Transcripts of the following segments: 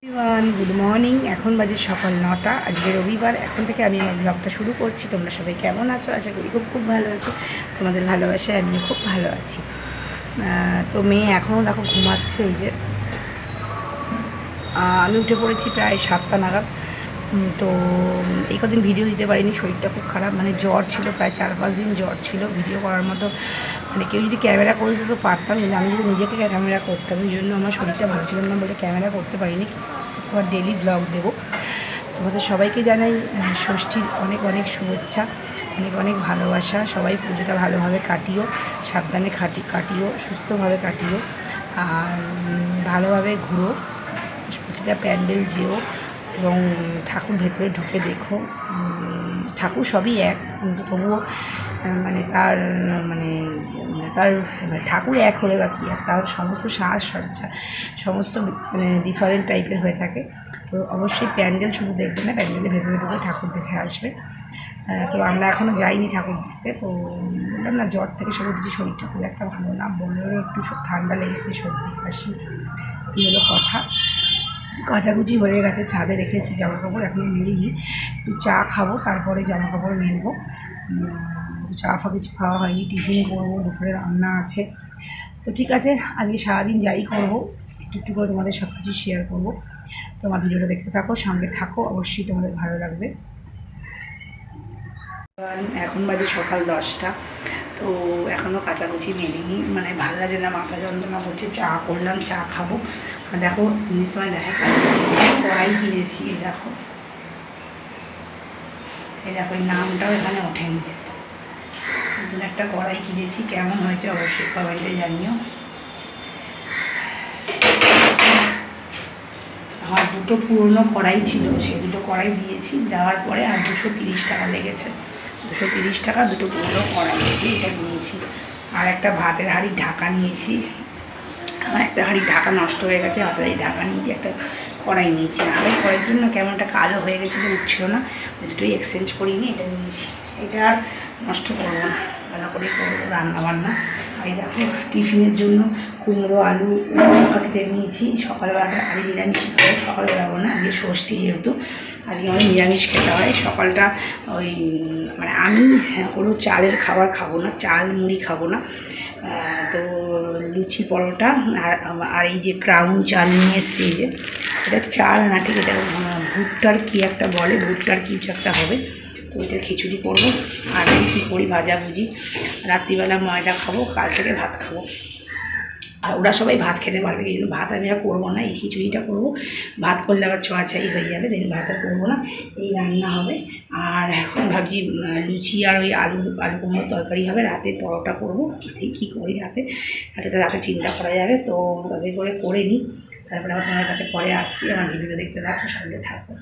Everyone good morning. এখন বাজে সকাল 9টা। আজকে রবিবার। এখন থেকে আমি আমার ব্লগটা শুরু করছি। তোমরা সবাই কেমন আছো? আশা করি খুব ভালো আছো। তোমাদের ভালোবাসায় আমিও খুব ভালো আছি। তো মেয়ে এখনও দেখো ঘুমাচ্ছে। এই যে আমি উঠে পড়েছি প্রায় 7টা নাগাদ। তো এই কদিন ভিডিও দিতে পারিনি, শরীরটা খুব খারাপ, মানে জ্বর ছিল, প্রায় 4-5 দিন জ্বর ছিল। ভিডিও করার মতো মানে কেউ যদি ক্যামেরা করে দিত তো পারতাম, কিন্তু আমি যদি নিজেকে ক্যামেরা করতাম, এই জন্য আমার শরীরটা ভালো ছিল না বলে ক্যামেরা করতে পারিনি। কিন্তু আজ থেকে আবার ডেলি ব্লগ দেবো। তোমাদের সবাইকে জানাই ষষ্ঠীর অনেক অনেক শুভেচ্ছা, অনেক অনেক ভালোবাসা। সবাই পুজোটা ভালোভাবে কাটিও, সাবধানে কাটিও, সুস্থভাবে কাটিও, আর ভালোভাবে ঘুরো, প্রতিটা প্যান্ডেল যেও এবং ঠাকুর ভেতরে ঢুকে দেখো। ঠাকুর সবই এক, কিন্তু তবুও মানে তার ঠাকুর এক হলে বা কী আছে, তার সমস্ত সাজসজ্জা সমস্ত মানে ডিফারেন্ট টাইপের হয়ে থাকে। তো অবশ্যই প্যান্ডেল শুধু দেখবে না, প্যান্ডেলের ভেতরে ঢুকে ঠাকুর দেখে আসবে। তো আমরা এখনও যাইনি ঠাকুর দেখতে। তো বললাম না, জ্বর থেকে শুরু কিছু, শরীরটা খুব একটা ভালো না, বলেও একটু ঠান্ডা লেগেছে, সর্দি কাশি, এই হলো কথা। কাচাকুচি হয়ে গেছে, ছাদে রেখেছি জামা কাপড়, এখনও মেলিনি। একটু চা খাবো, তারপরে জামা কাপড় মেলবো। তো চা কিছু খাওয়া হয়নি, টিফিন করবো, দুপুরে রান্না আছে। তো ঠিক আছে, আজকে সারাদিন যাই করবো একটু একটু করে তোমাদের সব কিছু শেয়ার করবো। তোমার ভিডিওটা দেখতে থাকো, সঙ্গে থাকো, অবশ্যই তোমাদের ভালো লাগবে। এখন বাজে সকাল 10টা। তো এখনও কাচাকুচি মেলিনি, মানে ভালো লাগে না, মাথা যন্ত্রণা করছে। চা করলাম, চা খাবো। দেখো নিশ্চয় দেখা কড়াই কিনেছি, এই দেখো এই নামটাও এখানে ওঠেনি। নতুন একটা কড়াই কিনেছি, কেমন হয়েছে অবশ্যই কমেন্টে জানিও। আমার দুটো পুরনো কড়াই ছিল, সেই দুটো কড়াই দিয়েছি, দেওয়ার পরে আর 230 টাকা লেগেছে। 230 টাকা দুটো পুরনো কড়াই দিয়েছি, এটা নিয়েছি। আর একটা ভাতের হাঁড়ির ঢাকা নিয়েছি। আমার একটা হাঁড়ির ঢাকা নষ্ট হয়ে গেছে, হাতের হাঁড়ির ঢাকা নিয়েছি, একটা কড়াই নিয়েছি। আর এই কড়াইয়ের জন্য কেমন একটা কালো হয়ে গেছিলো, উঠছিল না, দুটোই এক্সচেঞ্জ করিনি, এটা নিয়েছি। এটা আর নষ্ট করবো না, ভালো করে করবো রান্নাবান্না। আর এই দেখো টিফিনের জন্য কুমড়ো আলু কেটে নিয়েছি। সকালবেলাটা আজকে নিরামিষ খাবো, সকালে যাবো না, আজকে ষষ্ঠী যেহেতু আজকে আমাদের নিরামিষ খেতে হয়। সকালটা ওই মানে আমি কোনো চালের খাবার খাবো না, চাল মুড়ি খাবো না। তো লুচি পরোটা আর এই যে ক্রাউন চাল নিয়ে এসছি, এই যে এটা চাল না, ঠিক এটা ভুট্টার কী একটা বলে, ভুট্টার কিছু একটা হবে। তো এটা খিচুড়ি করবো। আর কী করি, ভাজাভুজি। রাত্রিবেলা ময়দা খাবো, কাল থেকে ভাত খাবো। আর ওরা সবাই ভাত খেতে পারবে, কিন্তু ভাত আমি আর করবো না, এই খিচুড়িটা করবো। ভাত করলে আবার ছোঁয়াছাই হয়ে যাবে, দেন ভাত আর করবো না, এই রান্না হবে। আর এখন ভাবছি লুচি আর ওই আলু কুমড়োর তরকারি হবে। রাতে পরোটা করবো, এই কী করি রাতে চিন্তা করা যাবে। তো তাদের করে নিই, তারপরে আবার তোমার কাছে পরে আসছি। আমার ভিডিওটা দেখতে থাকো, সঙ্গে থাকো।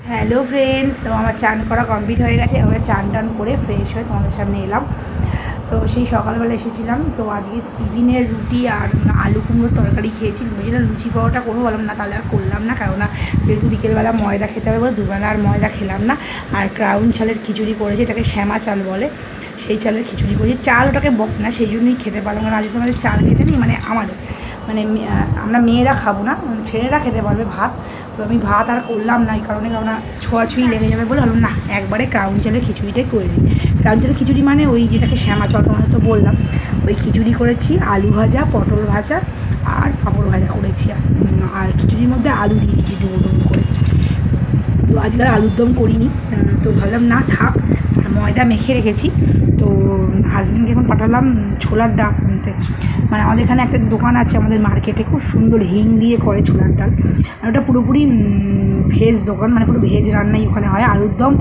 হ্যালো ফ্রেন্ডস, তো আমার চান করা কমপ্লিট হয়ে গেছে। আমরা চান টান করে ফ্রেশ হয়ে তোমাদের সামনে এলাম। তো সেই সকালবেলা এসেছিলাম। তো আজকে টিফিনের রুটি আর আলু কুমড়োর তরকারি খেয়েছি। বুঝলাম লুচি পাওয়াটা করবো, বললাম না তাহলে আর করলাম না, কেননা যেহেতু বিকেলবেলা ময়দা খেতে হবে বলে দুবেলা আর ময়দা খেলাম না। আর ক্রাউন চালের খিচুড়ি করেছি, এটাকে শ্যামা চাল বলে, সেই চালের খিচুড়ি করেছি। চাল ওটাকে বক না, সেই জন্যই খেতে পারলাম না। আজকে আমাদের চাল খেতে নেই, মানে আমাদের আমরা মেয়েরা খাবো না, ছেলেরা খেতে পারবে ভাত। তো আমি ভাত আর করলাম না, এই কারণে ছোঁয়াছুঁই লেগে যাবে বলে বললাম না, একবারে ক্রাউন চালের খিচুড়িটাই করে দিই। ক্রাউন চালের খিচুড়ি মানে ওই যেটাকে শ্যামা চাল তোমাদের তো বললাম, ওই খিচুড়ি করেছি। আলু ভাজা, পটল ভাজা আর পাঁপড় ভাজা করেছি। আর খিচুড়ির মধ্যে আলু দিয়েছি ডুবো করে। তো আজকাল আলুর দম করিনি, তো ভাবলাম না থাক। আর ময়দা মেখে রেখেছি। তো হাজব্যান্ডকে এখন পাঠালাম ছোলার ডাল আনতে। মানে আমাদের এখানে একটা দোকান আছে আমাদের মার্কেটে, খুব সুন্দর হিং দিয়ে করে ছোলার ডাল। আর ওটা পুরোপুরি ভেজ দোকান, মানে পুরো ভেজ রান্নাই ওখানে হয়। আলুর দম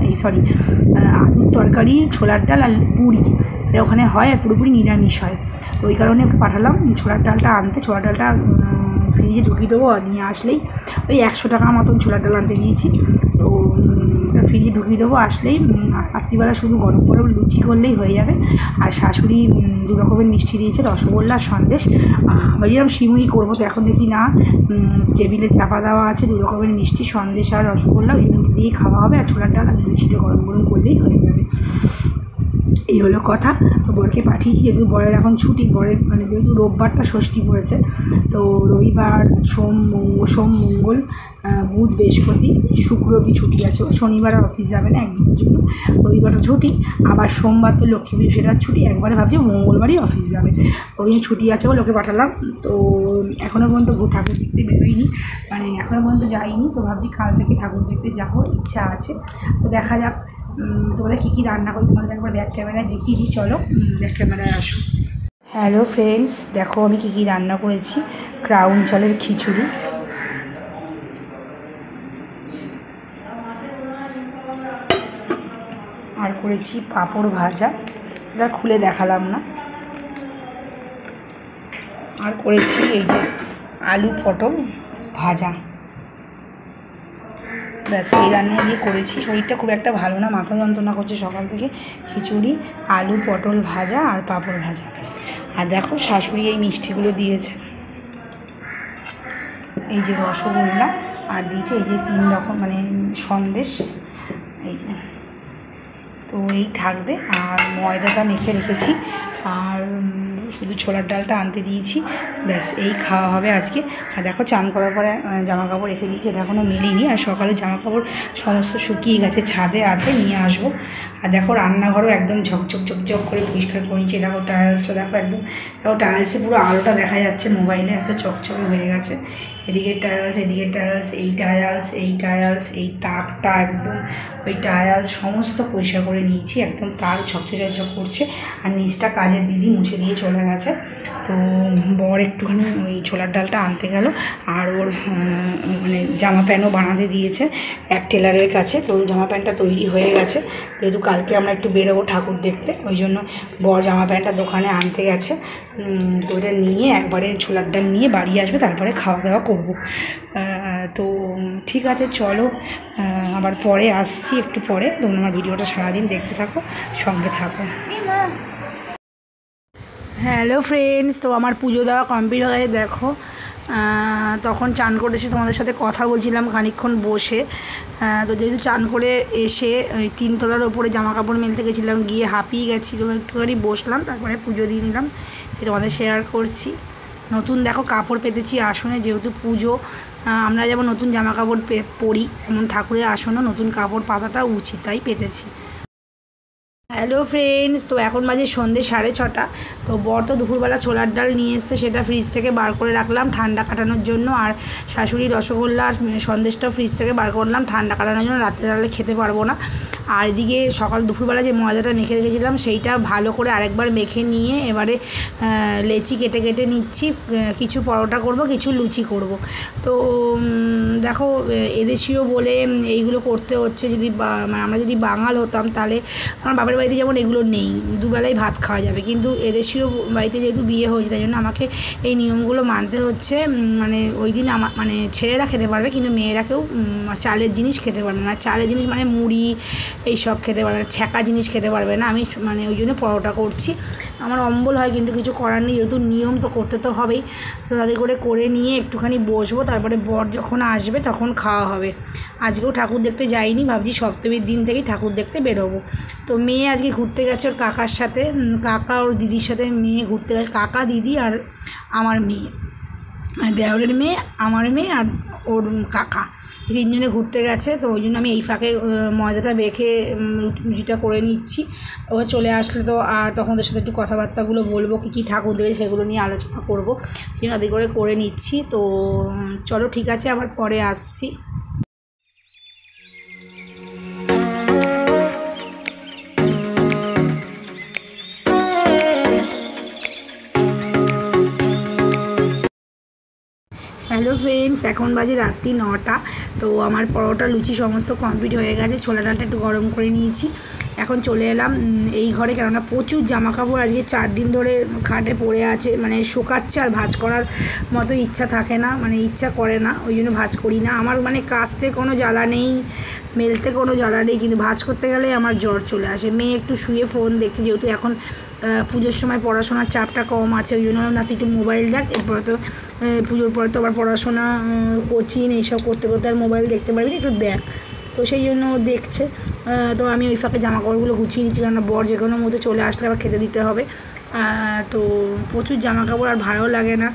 আলুর তরকারি, ছোলার ডাল আর পুরি, এটা ওখানে হয়, আর পুরোপুরি নিরামিষ হয়। তো ওই কারণে ওকে পাঠালাম ছোলার ডালটা আনতে। ছোলার ডালটা ফ্রিজে ঢুকিয়ে দেবো, আর নিয়ে আসলেই ওই 100 টাকা মতন ছোলার ডাল আনতে দিয়েছি। তো ফ্রিজে ঢুকিয়ে দেবো, আসলেই রাত্রিবেলা শুধু গরম গরম লুচি করলেই হয়ে যাবে। আর শাশুড়ি 2 রকমের মিষ্টি দিয়েছে, রসগোল্লা আর সন্দেশ। ভাবছিলাম সিমুই করবো, তো এখন দেখি না, টেবিলে চাপা দেওয়া আছে 2 রকমের মিষ্টি, সন্দেশ আর রসগোল্লা, ওই দিয়ে খাওয়া হবে। আর ছোলার ডাল আর লুচিটা গরম গরম করলেই হয়ে যাবে। এই হলো কথা। তো বরকে পাঠিয়েছি, যেহেতু বরের এখন ছুটি, বরের মানে যেহেতু রোববারটা ষষ্ঠী পড়েছে, তো রবিবার সোম মঙ্গল বুধ বৃহস্পতি শুক্র কি ছুটি আছে, ও শনিবার আর অফিস যাবে না একদিনের জন্য, রবিবারও ছুটি, আবার সোমবার তো লক্ষ্মী পুজো সেটার ছুটি, একবারে ভাবছি মঙ্গলবারই অফিস যাবে, ওই জন্য ছুটি আছে ও লোকে পাঠালাম। তো এখনও পর্যন্ত ঠাকুর দেখতে বেরোয়নি, মানে এখনও পর্যন্ত যাইনি, তো ভাবছি কাল থেকে ঠাকুর দেখতে যাবো, ইচ্ছা আছে। তো দেখা যাক তোমাদের কী কী রান্না করি, তোমাদের একবার ব্যাক ক্যামেরায় দেখিয়ে দিই, চলো ব্যাক ক্যামেরায় আসো। হ্যালো ফ্রেন্ডস, দেখো আমি কী কী রান্না করেছি। ক্রাউন চালের খিচুড়ি, আর করেছি পাঁপড় ভাজা, এটা খুলে দেখালাম না, আর করেছি এই যে আলু পটল ভাজা, ব্যাস এই রান্না দিয়ে করেছি। শরীরটা খুব একটা ভালো না, মাথা যন্ত্রণা করছে সকাল থেকে। খিচুড়ি, আলু পটল ভাজা আর পাঁপড় ভাজা, ব্যাস। আর দেখো শাশুড়ি এই মিষ্টিগুলো দিয়েছে, এই যে রসগোল্লা, আর দিয়েছে এই যে 3 রকম মানে সন্দেশ, এই যে। তো এই থাকবে, আর ময়দাটা মেখে রেখেছি, আর শুধু ছোলার ডালটা আনতে দিয়েছি, ব্যাস এই খাওয়া হবে আজকে। আর দেখো চান করার পরে জামা কাপড় রেখে দিয়েছি, এটা এখনও মেলিনি, আর সকালে জামা কাপড় সমস্ত শুকিয়ে গেছে, ছাদে আছে, নিয়ে আসবো। আর দেখো রান্নাঘরও একদম ঝকঝক করে পরিষ্কার করে নিয়েছি। দেখো টাইলসটা দেখো একদম, দেখো টাইলসে পুরো আলোটা দেখা যাচ্ছে মোবাইলে, এত চকচকে হয়ে গেছে। এদিকে টাইলস, এদিকে টাইলস, এই টাইলস, এই টাইলস, এই তাকটা একদম, ওই টাইলস সমস্ত পরিষ্কার করে নিয়েছি, একদম তার ঝকঝক করছে। আর নিচটা কাজের দিদি মুছে দিয়ে চলে গেছে। তো বর একটুখানি ওই ছোলার ডালটা আনতে গেল, আর ওর মানে জামা প্যান্টও বানাতে দিয়েছে এক টেলারের কাছে। তো জামা প্যান্টটা তৈরি হয়ে গেছে, যেহেতু কালকে আমরা একটু বেরোবো ঠাকুর দেখতে, ওই জন্য বর জামা প্যান্টটা দোকানে আনতে গেছে। তো ওটা নিয়ে একবারে ছোলার ডাল নিয়ে বাড়ি আসবে, তারপরে খাওয়া দাওয়া করব। তো ঠিক আছে, চলো আবার পরে আসছি, একটু পরে। তোমরা আমার ভিডিওটা সারাদিন দেখতে থাকো, সঙ্গে থাকো। হ্যালো ফ্রেন্ডস, তো আমার পুজো দেওয়া কমপ্লিট হয়ে দেখো, তখন চান করে এসে তোমাদের সাথে কথা বলছিলাম খানিকক্ষণ বসে। তো যেহেতু চান করে এসে ওই 3 তলার ওপরে জামা কাপড় মেলতে গেছিলাম, গিয়ে হাঁপিয়ে গেছি, তো একটুখানি বসলাম, তারপরে পুজো দিয়ে নিলাম, তোমাদের শেয়ার করছি। নতুন দেখো কাপড় পেতেছি আসনে, যেহেতু পুজো, আমরা যেমন নতুন জামা কাপড় পরি, তেমন ঠাকুরের আসনও নতুন কাপড় পাতাটা উচিত, তাই পেতেছি। হ্যালো ফ্রেন্ডস, তো এখন বাজে সন্ধ্যে 6:30। তো বর তো দুপুরবেলা ছোলার ডাল নিয়ে এসছে, সেটা ফ্রিজ থেকে বার করে রাখলাম ঠান্ডা কাটানোর জন্য। আর শাশুড়ি রসগোল্লা আর সন্দেশটাও ফ্রিজ থেকে বার করলাম ঠান্ডা কাটানোর জন্য, রাত্রে ডালে খেতে পারবো না। আর এদিকে দুপুরবেলা যে ময়দাটা মেখে রেখেছিলাম, সেইটা ভালো করে আরেকবার মেখে নিয়ে এবারে লেচি কেটে নিচ্ছি। কিছু পরোটা করব, কিছু লুচি করব। তো দেখো এদেশীয় বলে এইগুলো করতে হচ্ছে। যদি মানে আমরা যদি বাঙাল হতাম, তাহলে আমার বাবার বাড়িতে যেমন এগুলো নেই, দুবেলাই ভাত খাওয়া যাবে, কিন্তু এদেশীয় বাড়িতে যেহেতু বিয়ে হয়েছে, তাই জন্য আমাকে এই নিয়মগুলো মানতে হচ্ছে। মানে ওই দিন মানে ছেলেরা খেতে পারবে, কিন্তু মেয়েরাকেও চালের জিনিস খেতে পারবে না। চালের জিনিস মানে মুড়ি এইসব খেতে পারবে না, ছ্যাঁকা জিনিস খেতে পারবে না। আমি মানে ওই জন্য পরোটা করছি। আমার অম্বল হয়, কিন্তু কিছু করার নেই, যেহেতু নিয়ম তো করতে তো হবেই। তো তাদের করে নিয়ে একটুখানি বসবো, তারপরে বর যখন আসবে তখন খাওয়া হবে। আজকেও ঠাকুর দেখতে যাইনি, ভাবছি সপ্তমীর দিন থেকেই ঠাকুর দেখতে বেরোবো। তো মেয়ে আজকে ঘুরতে গেছে ওর কাকার সাথে, কাকা ওর দিদির সাথে মেয়ে ঘুরতে গেছে, কাকা দিদি আর আমার মেয়ে, দেওরের মেয়ে, আমার মেয়ে আর ওর কাকা, 3 জনে ঘুরতে গেছে। তো ওই জন্য আমি এই ফাঁকে ময়দাটা মেখে রুটিটা করে নিচ্ছি। ওরা চলে আসলে তো আর তখন ওদের সাথে একটু কথাবার্তাগুলো বলবো, কী কী ঠাকুর দেখে সেগুলো নিয়ে আলোচনা করবো, সেই জন্য করে নিচ্ছি। তো চলো ঠিক আছে, আবার পরে আসছি। হ্যালো ফ্রেন্ডস, এখন বাজে রাত্রি 9টা। তো আমার পরোটা লুচি সমস্ত কমপ্লিট হয়ে গেছে, ছোলা ডালটা একটু গরম করে নিয়েছি। এখন চলে এলাম এই ঘরে, কেননা প্রচুর জামা কাপড় আজকে 4 দিন ধরে খাটে পড়ে আছে, মানে শুকাচ্ছে, আর ভাঁজ করার মতো ইচ্ছা থাকে না, মানে ইচ্ছা করে না, ওই জন্য ভাঁজ করি না। আমার মানে কাচতে কোনো জ্বালা নেই, মেলতে কোনো জ্বালা নেই, কিন্তু ভাঁজ করতে গেলে আমার জ্বর চলে আসে। মেয়ে একটু শুয়ে ফোন দেখছে, যেহেতু এখন পুজোর সময় পড়াশোনার চাপটা কম আছে, ওই জন্য না তুই একটু মোবাইল দেখ, এরপরে তো পুজোর পরে তো আবার পড়াশোনা, কোচিং এইসব করতে করতে আর মোবাইল দেখতে পারবি না, একটু দেখ। তো সেই জন্য ও দেখছে। তো আমি ওই ফাঁকে জামা কাপড়গুলো গুছিয়ে নিচ্ছি, কারণ বর যে কোনো মধ্যে চলে আসলে আবার খেতে দিতে হবে। তো প্রচুর জামা কাপড় আর ভালো লাগে না,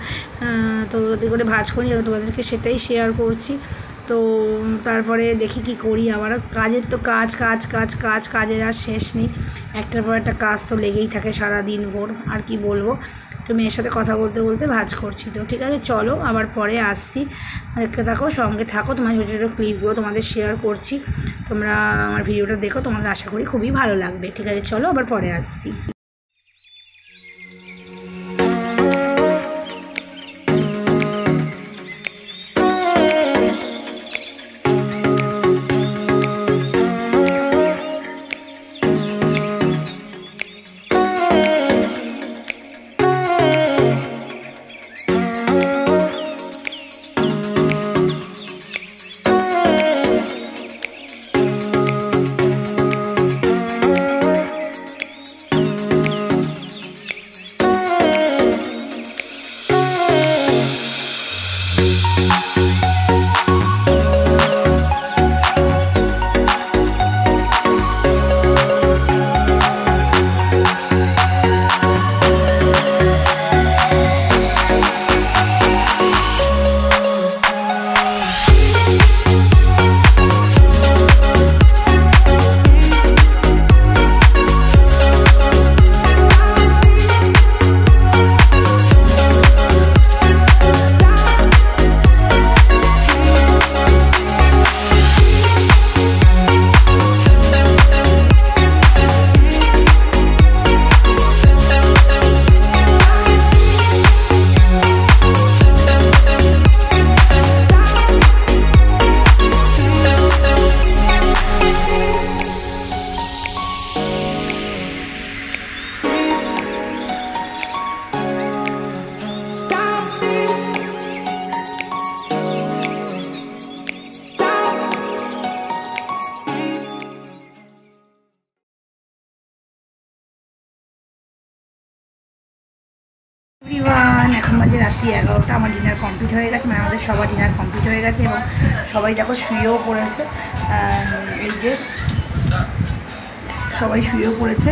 তো ওতে করে ভাঁজ করি, তোমাদেরকে সেটাই শেয়ার করছি। তো তারপরে দেখি কি করি, আবার কাজের তো কাজ কাজ কাজ কাজ কাজের আর শেষ নেই, একটার পর একটা কাজ তো লেগেই থাকে সারা দিন ভোর। আর কি বলবো, তো মেয়ের সাথে কথা বলতে বলতে ভাঁজ করছি। তো ঠিক আছে, চলো আবার পরে আসছি, দেখতে থাকো, সঙ্গে থাকো, তোমার ছোটো ছোটো ক্লিপগুলো তোমাদের শেয়ার করছি, তোমরা আমার ভিডিওটা দেখো, তোমাদের আশা করি খুবই ভালো লাগবে। ঠিক আছে, চলো আবার পরে আসছি। এভরিওয়ান, এখন বাজে রাত্রি 11টা, আমার ডিনার কমপ্লিট হয়ে গেছে, মানে আমাদের সবার ডিনার কমপ্লিট হয়ে গেছে এবং সবাই দেখো শুয়েও পড়েছে। এই যে সবাই শুয়েও পড়েছে,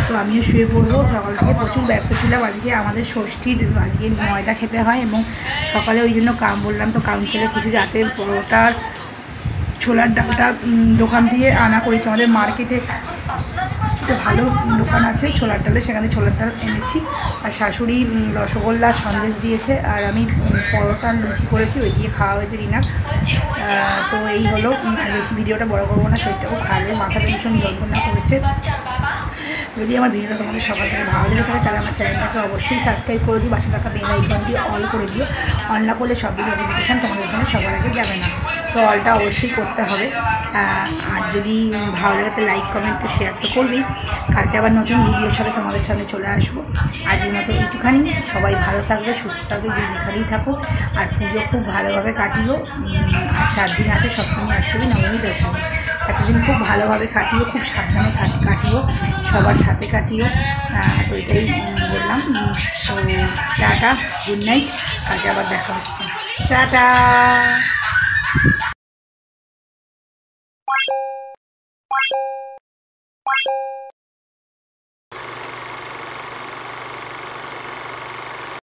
তো আমিও শুয়ে পড়বো। সকাল থেকে প্রচুর ব্যস্ত ছিলাম, আজকে আমাদের ষষ্ঠীর, আজকে ময়দা খেতে হয় এবং সকালে ওই জন্য বললাম তো কাউন্সিলের খিচুড়ি, রাতে পরোটার ছোলার ডালটা দোকান থেকে আনা করেছি। আমাদের মার্কেটে একটা ভালো দোকান আছে ছোলার ডালে, সেখানে ছোলার ডাল এনেছি। আর শাশুড়ি রসগোল্লা সন্দেশ দিয়েছে, আর আমি পরোটা লুচি করেছি, ওই দিয়ে খাওয়া হয়েছে ডিনার। তো এই হলো, আর বেশি ভিডিওটা বড় করবো না, শরীরটা খুব খারাপ, মাথাটা ভীষণ যন্ত্রণা করেছে। যদি আমার ভিডিওটা তোমাদের সকাল থেকে ভালো লেগে থাকে তাহলে আমার চ্যানেলটাকে অবশ্যই সাবস্ক্রাইব করে দিও, পাশে থাকা বেল আইকনটি অল করে দিও। অন না করলে সব নোটিফিকেশান তোমাদের এখানে সবার আগে যাবে না, তো অলটা অবশ্যই করতে হবে। আর যদি ভালো লাগে তো লাইক কমেন্ট তো শেয়ার তো করবেই। কালকে আবার নতুন ভিডিওর সাথে তোমাদের সামনে চলে আসবো। আজকের মতো এইটুখানি, সবাই ভালো থাকবে, সুস্থ থাকবে, যে যেখানেই থাকো। আর পুজো খুব ভালোভাবে কাটিও, আর 4 দিন আছে, সপ্তমী, অষ্টমী, নবমী, দশমী, 4 দিন খুব ভালোভাবে কাটিও, খুব সাবধানে কাটিও, সবার সাথে কাটিও। তো এটাই বললাম। তো টাটা, গুড নাইট, কালকে আবার দেখা হচ্ছে, টাটা।